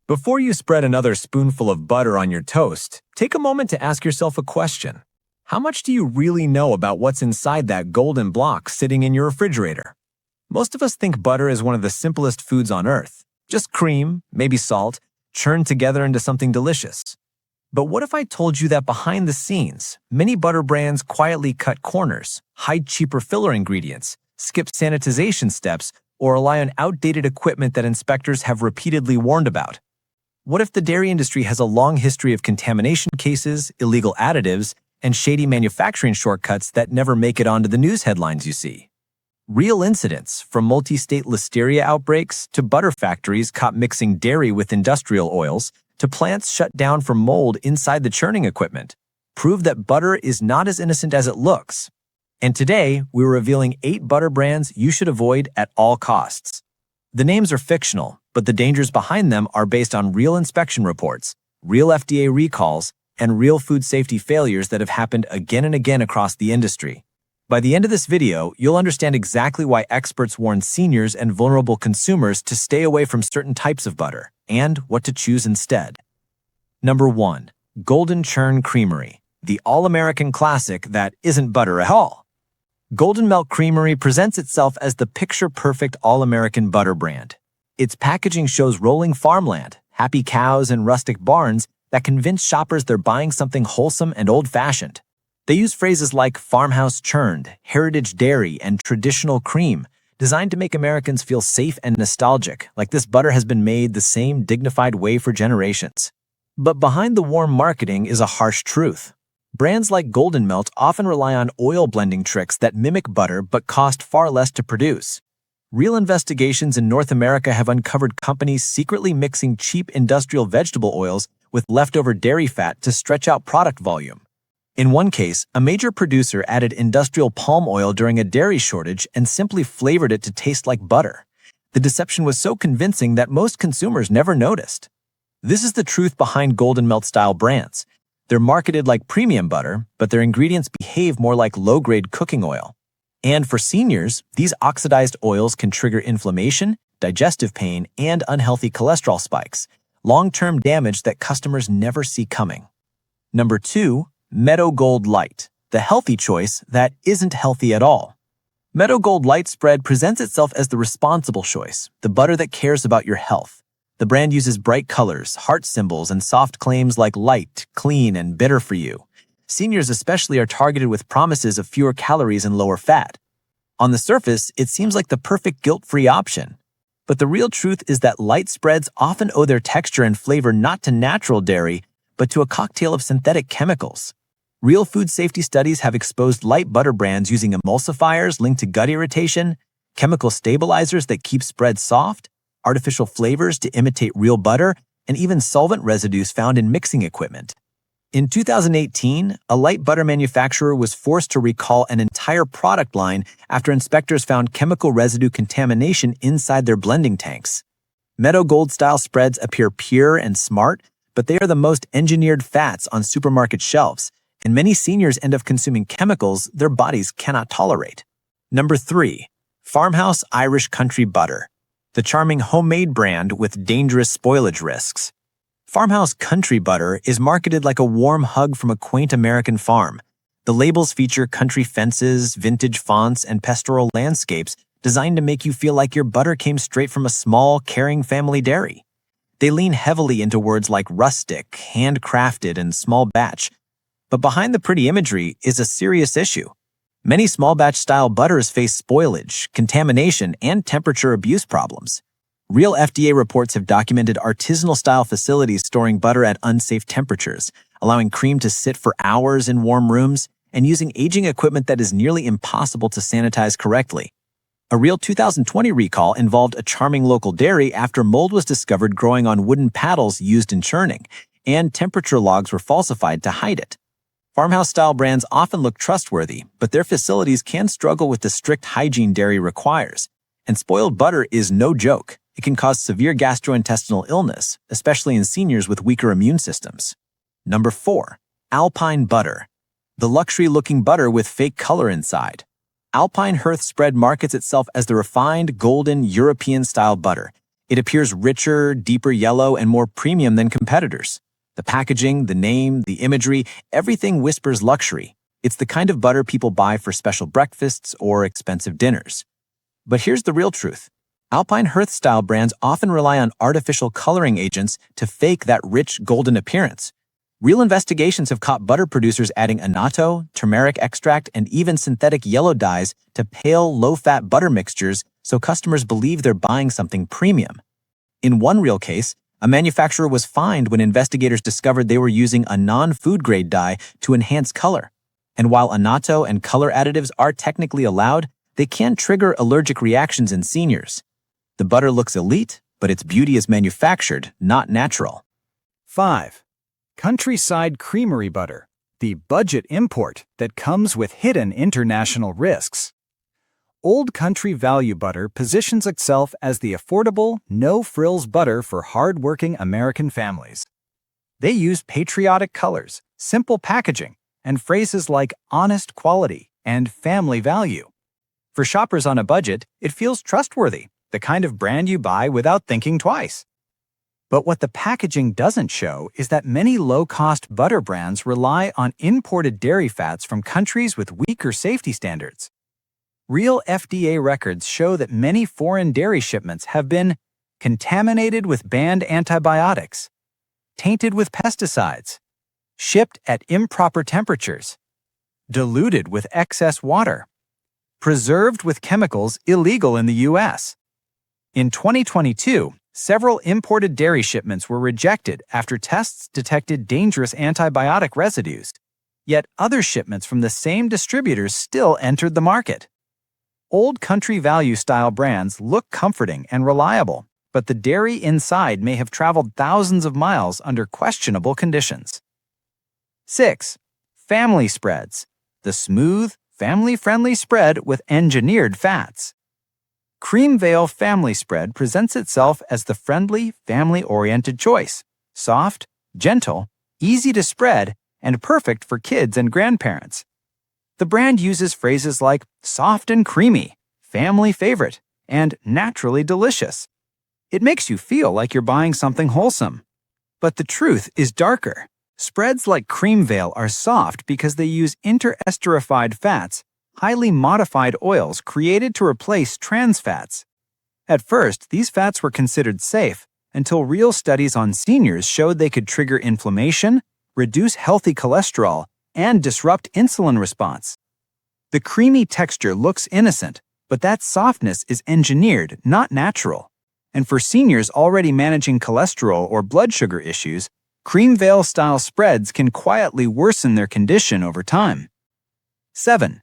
Before you spread another spoonful of butter on your toast, take a moment to ask yourself a question. How much do you really know about what's inside that golden block sitting in your refrigerator? Most of us think butter is one of the simplest foods on earth. Just cream, maybe salt, churned together into something delicious. But what if I told you that behind the scenes, many butter brands quietly cut corners, hide cheaper filler ingredients, skip sanitization steps, or rely on outdated equipment that inspectors have repeatedly warned about? What if the dairy industry has a long history of contamination cases, illegal additives, and shady manufacturing shortcuts that never make it onto the news headlines you see? Real incidents, from multi-state listeria outbreaks to butter factories caught mixing dairy with industrial oils to plants shut down for mold inside the churning equipment, prove that butter is not as innocent as it looks. And today, we're revealing 8 butter brands you should avoid at all costs. The names are fictional, but the dangers behind them are based on real inspection reports, real FDA recalls, and real food safety failures that have happened again and again across the industry. By the end of this video, you'll understand exactly why experts warn seniors and vulnerable consumers to stay away from certain types of butter, and what to choose instead. Number 1. Golden Churn Creamery, the all-American classic that isn't butter at all. Golden Milk Creamery presents itself as the picture-perfect all-American butter brand. Its packaging shows rolling farmland, happy cows, and rustic barns that convince shoppers they're buying something wholesome and old-fashioned. They use phrases like farmhouse churned, heritage dairy, and traditional cream, designed to make Americans feel safe and nostalgic, like this butter has been made the same dignified way for generations. But behind the warm marketing is a harsh truth. Brands like Golden Milk often rely on oil blending tricks that mimic butter but cost far less to produce. Real investigations in North America have uncovered companies secretly mixing cheap industrial vegetable oils with leftover dairy fat to stretch out product volume. In one case, a major producer added industrial palm oil during a dairy shortage and simply flavored it to taste like butter. The deception was so convincing that most consumers never noticed. This is the truth behind Golden Milk-style brands. They're marketed like premium butter, but their ingredients behave more like low-grade cooking oil. And for seniors, these oxidized oils can trigger inflammation, digestive pain, and unhealthy cholesterol spikes, long-term damage that customers never see coming. Number 2. Meadow Gold Lite, the healthy choice that isn't healthy at all. Meadow Gold Lite spread presents itself as the responsible choice, the butter that cares about your health. The brand uses bright colors, heart symbols, and soft claims like light, clean, and bitter for you. Seniors especially are targeted with promises of fewer calories and lower fat. On the surface, it seems like the perfect guilt-free option. But the real truth is that light spreads often owe their texture and flavor not to natural dairy, but to a cocktail of synthetic chemicals. Real food safety studies have exposed light butter brands using emulsifiers linked to gut irritation, chemical stabilizers that keep spreads soft, artificial flavors to imitate real butter, and even solvent residues found in mixing equipment. In 2018, a light butter manufacturer was forced to recall an entire product line after inspectors found chemical residue contamination inside their blending tanks. Meadow Gold-style spreads appear pure and smart, but they are the most engineered fats on supermarket shelves, and many seniors end up consuming chemicals their bodies cannot tolerate. Number 3. Farmhouse Irish Country Butter, the charming homemade brand with dangerous spoilage risks. Farmhouse Country Butter is marketed like a warm hug from a quaint American farm. The labels feature country fences, vintage fonts, and pastoral landscapes designed to make you feel like your butter came straight from a small, caring family dairy. They lean heavily into words like rustic, handcrafted, and small batch. But behind the pretty imagery is a serious issue. Many small batch style butters face spoilage, contamination, and temperature abuse problems. Real FDA reports have documented artisanal style facilities storing butter at unsafe temperatures, allowing cream to sit for hours in warm rooms, and using aging equipment that is nearly impossible to sanitize correctly. A real 2020 recall involved a charming local dairy after mold was discovered growing on wooden paddles used in churning, and temperature logs were falsified to hide it. Farmhouse-style brands often look trustworthy, but their facilities can struggle with the strict hygiene dairy requires. And spoiled butter is no joke. It can cause severe gastrointestinal illness, especially in seniors with weaker immune systems. Number 4. Alpine Butter, the luxury-looking butter with fake color inside. Alpine Hearth Spread markets itself as the refined, golden, European-style butter. It appears richer, deeper yellow, and more premium than competitors. The packaging, the name, the imagery, everything whispers luxury. It's the kind of butter people buy for special breakfasts or expensive dinners. But here's the real truth. Alpine Hearth-style brands often rely on artificial coloring agents to fake that rich golden appearance. Real investigations have caught butter producers adding annatto, turmeric extract, and even synthetic yellow dyes to pale, low-fat butter mixtures so customers believe they're buying something premium. In one real case, a manufacturer was fined when investigators discovered they were using a non-food-grade dye to enhance color. And while annatto and color additives are technically allowed, they can trigger allergic reactions in seniors. The butter looks elite, but its beauty is manufactured, not natural. 5. Countryside Creamery butter, the budget import that comes with hidden international risks. Old Country Value Butter positions itself as the affordable, no-frills butter for hard-working American families. They use patriotic colors, simple packaging, and phrases like honest quality and family value. For shoppers on a budget, it feels trustworthy, the kind of brand you buy without thinking twice. But what the packaging doesn't show is that many low-cost butter brands rely on imported dairy fats from countries with weaker safety standards. Real FDA records show that many foreign dairy shipments have been contaminated with banned antibiotics, tainted with pesticides, shipped at improper temperatures, diluted with excess water, preserved with chemicals illegal in the U.S. In 2022, several imported dairy shipments were rejected after tests detected dangerous antibiotic residues, yet other shipments from the same distributors still entered the market. Old Country Value-style brands look comforting and reliable, but the dairy inside may have traveled thousands of miles under questionable conditions. 6. Family spreads, the smooth, family-friendly spread with engineered fats. Creamvale Family Spread presents itself as the friendly, family-oriented choice, soft, gentle, easy to spread, and perfect for kids and grandparents. The brand uses phrases like soft and creamy, family favorite, and naturally delicious. It makes you feel like you're buying something wholesome. But the truth is darker. Spreads like Creamvale are soft because they use interesterified fats, highly modified oils created to replace trans fats. At first, these fats were considered safe until real studies on seniors showed they could trigger inflammation, reduce healthy cholesterol, and disrupt insulin response. The creamy texture looks innocent, but that softness is engineered, not natural. And for seniors already managing cholesterol or blood sugar issues, Creamvale-style spreads can quietly worsen their condition over time. 7.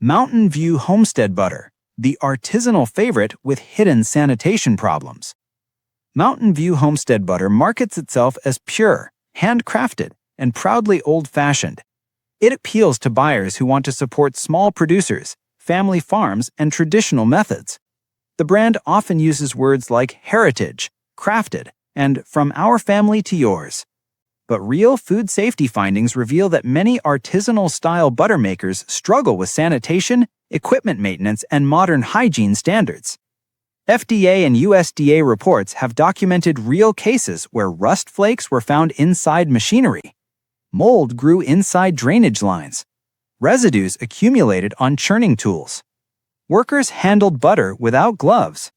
Mountain View Homestead Butter, the artisanal favorite with hidden sanitation problems. Mountain View Homestead Butter markets itself as pure, handcrafted, and proudly old-fashioned. It appeals to buyers who want to support small producers, family farms, and traditional methods. The brand often uses words like heritage, crafted, and from our family to yours. But real food safety findings reveal that many artisanal-style butter makers struggle with sanitation, equipment maintenance, and modern hygiene standards. FDA and USDA reports have documented real cases where rust flakes were found inside machinery. Mold grew inside drainage lines. Residues accumulated on churning tools. Workers handled butter without gloves.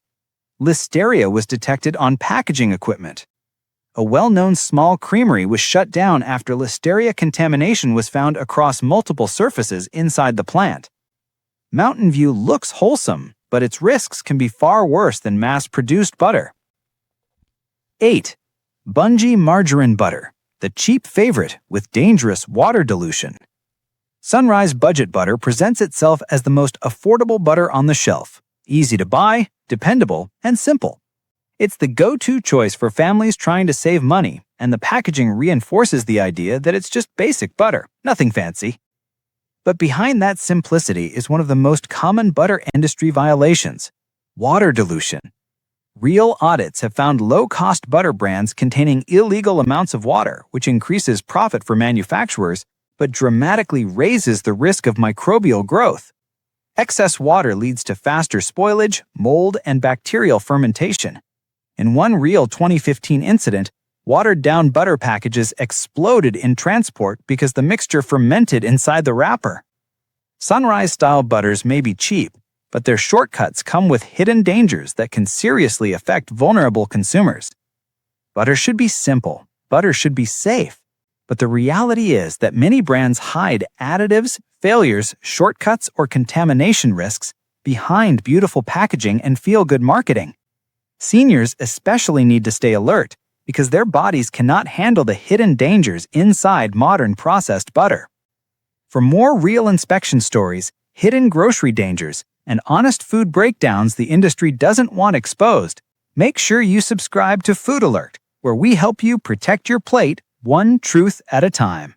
Listeria was detected on packaging equipment. A well-known small creamery was shut down after Listeria contamination was found across multiple surfaces inside the plant. Mountain View looks wholesome, but its risks can be far worse than mass-produced butter. 8. Bungee Margarine Butter, the cheap favorite with dangerous water dilution. Sunrise Budget Butter presents itself as the most affordable butter on the shelf, easy to buy, dependable, and simple. It's the go-to choice for families trying to save money, and the packaging reinforces the idea that it's just basic butter, nothing fancy. But behind that simplicity is one of the most common butter industry violations: water dilution. Real audits have found low-cost butter brands containing illegal amounts of water, which increases profit for manufacturers, but dramatically raises the risk of microbial growth. Excess water leads to faster spoilage, mold, and bacterial fermentation. In one real 2015 incident, watered-down butter packages exploded in transport because the mixture fermented inside the wrapper. Sunrise-style butters may be cheap, but their shortcuts come with hidden dangers that can seriously affect vulnerable consumers. Butter should be simple. Butter should be safe. But the reality is that many brands hide additives, failures, shortcuts, or contamination risks behind beautiful packaging and feel-good marketing. Seniors especially need to stay alert because their bodies cannot handle the hidden dangers inside modern processed butter. For more real inspection stories, hidden grocery dangers, and honest food breakdowns the industry doesn't want exposed, make sure you subscribe to Food Alert, where we help you protect your plate one truth at a time.